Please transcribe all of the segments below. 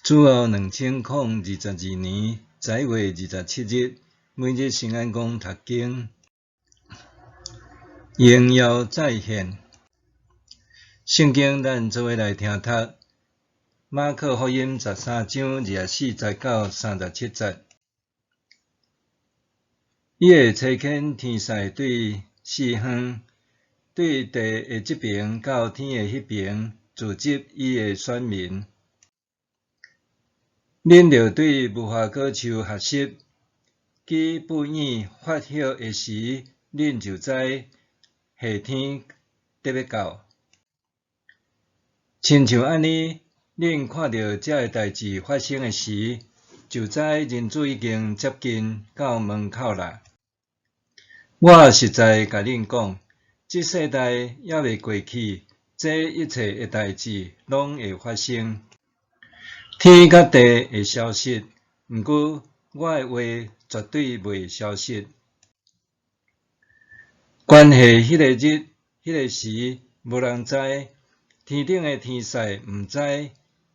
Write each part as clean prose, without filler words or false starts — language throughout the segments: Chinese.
主后2022年10月27日，每日圣安宫读经，荣耀再现。圣经咱做伙来听读。马可福音13章24节到37节。伊会差遣天使对四方，对地的这边到天的迄边，聚集伊的选民。恁着对无花果树学习，其不厌发叶的时，恁就知夏天得要到。亲像安尼，恁看到这个代志发生的时，就知人子已经接近到门口啦。我实在甲恁讲，这世代还未过去，这一切的代志拢会发生。天甲地会消失，毋过我的话绝对袂消失。关系迄个日、迄个时，无人知，天顶的天使毋知，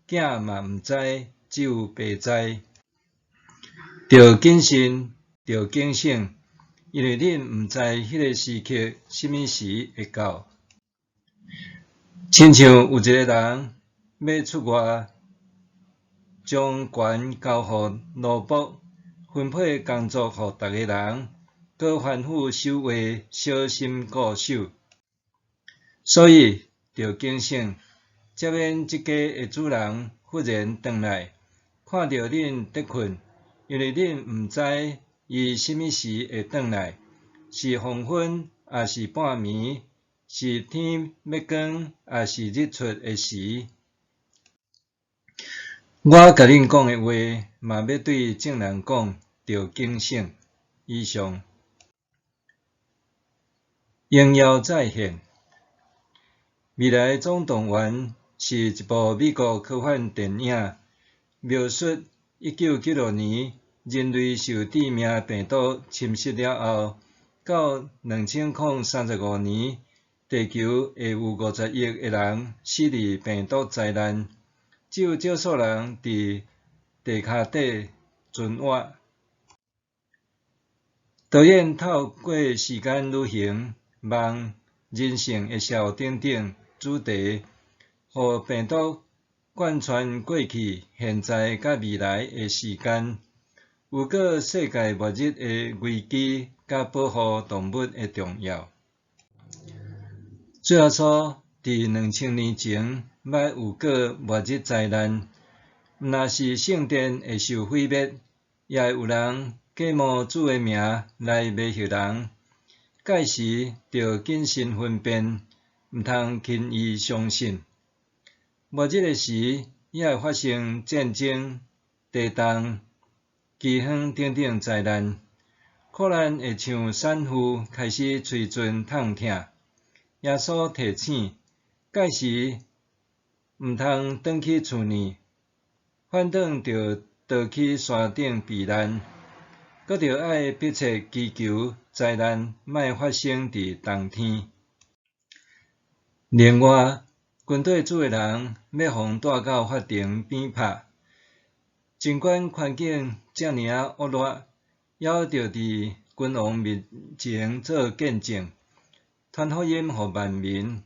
囝嘛毋知，只有爸知。着谨慎，着警醒，因为恁毋知迄个时刻什么时会到。亲像有一个人要出外，将权交予奴仆，分配工作予逐个人，搁吩咐守卫小心固守。所以着警醒，才免即家的主人忽然转来，看到恁得困，因为恁毋知伊什么时会转来，是黄昏，还是半暝，是天要光，还是日出的时。我甲恁讲的话，嘛要对众人讲，着警醒。以上。荣耀再现。未来总动员是一部美国科幻电影，描述1996年人类受致命病毒侵袭了后，到2035年，地球会有50亿个人死于病毒灾难。只有少数人伫地骹底存活。导演透过时间旅行、梦、人性的小等等主题，互病毒贯穿过去、现在甲未来的时间，有过世界末日的危机，甲保护动物的重要。最后说，伫2000年前，捌有过末日灾难，毋若是圣殿会受毁灭，也会有人假冒主的名来迷惑人。届时着谨慎分辨，毋通轻易相信。末日的时，也会发生战争、地动、饥荒等等灾难，苦难会像产妇开始喙唇痛痛。耶稣提醒，届时毋通转去厝里，反倒着逃去山顶避难，搁着爱迫切祈求灾难莫发生伫冬天。另外，军队主的人要互带到法庭边拍，尽管环境遮尔恶劣，也着伫君王面前做见证，传福音予万民。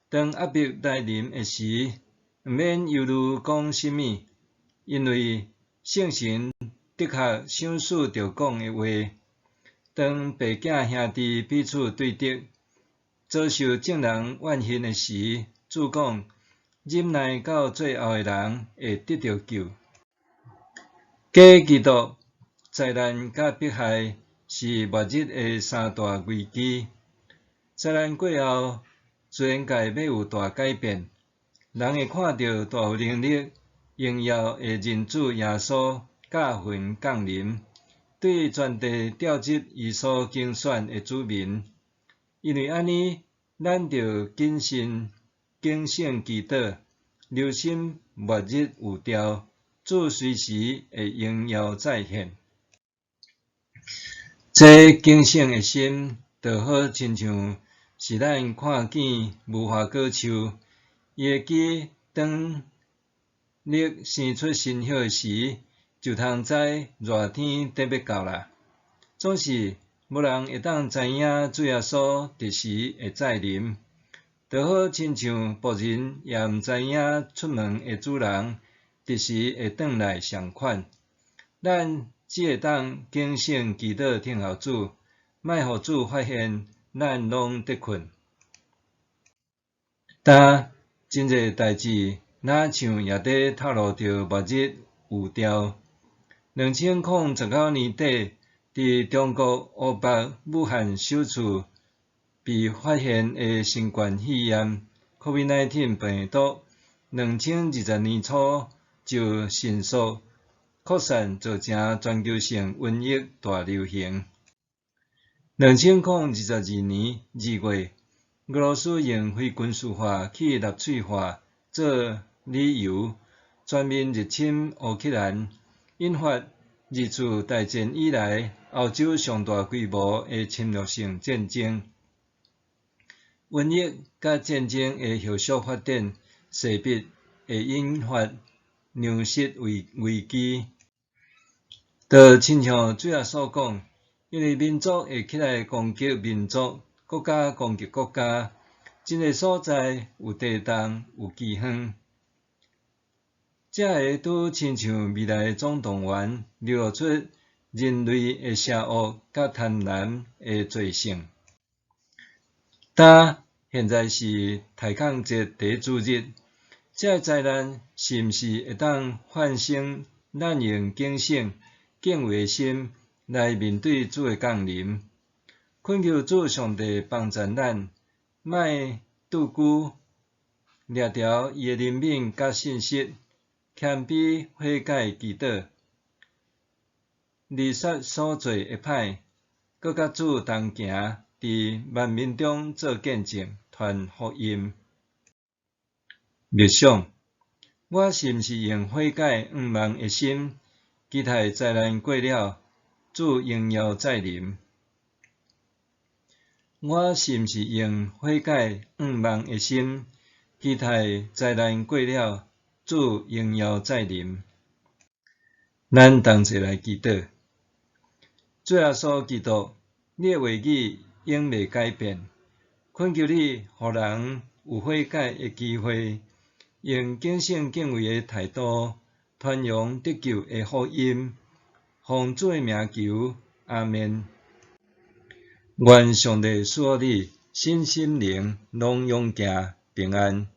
当压迫来临的时，毋免忧虑讲甚么，因为圣神的确想使着讲的话。当爸囝兄弟彼此对敌，遭受众人怨恨的时，主讲忍耐到最后的人会得到救。假基督、灾难甲迫害是末日的三大危机。灾难过后，自然界要有大改变，人会看到大有能力、荣耀的人子耶稣驾云降临，对全地召集伊所竞选的子民。因为安尼，咱着谨慎警醒祈祷，留心末日预兆，主随时会荣耀再现。这警醒的心，就好亲像是咱看见无花果树，伊的枝当日生出新叶时，就通知热天得要到啦。总是无人会当知影水仔所伫时会再临，就好亲像仆人也毋知影出门的主人伫时会转来相款。咱只会当警醒祈祷听候主，莫互主发现咱拢伫困。但真侪代志，若像也伫透露着末日预兆。2019年底，伫中国湖北武汉首次被发现的新冠肺炎 COVID-19 病毒，2020年初就迅速扩散，造成全球性瘟疫大流行。2022年2月，俄罗斯用非军事化去纳粹化做理由，全面入侵乌克兰，引发二次大战以来欧洲上大规模的侵略性战争。瘟疫甲战争的后续发展，势必会引发粮食危机。就亲像水仔所讲，因为民族会起来攻击民族，国家攻击国家，真个所在有地动有饥荒。这个拄亲像未来总动员流露出人类的邪恶甲贪婪的罪性。但现在是太空节第一主日，这个灾难是毋是会当唤醒咱用警醒、敬畏的心来面对主的降临？恳求主上帝帮助咱，莫拄久掠条伊的灵敏甲信息，谦卑悔改祈祷，离杀所做的歹，搁甲主同行，伫万民中做见证，传福音。默想，我是毋是用悔改仰望的心，期待灾难过了，主荣耀再临？我是毋是用悔改仰望的心，期待灾难过了，主荣耀再临？咱同齐来祈祷。主耶稣基督，你的话语永未改变，恳求你，互人有悔改的机会，用敬虔敬畏的态度，传扬得救的福音。奉主的名求，阿们。愿上帝赐予你身心灵拢勇健平安。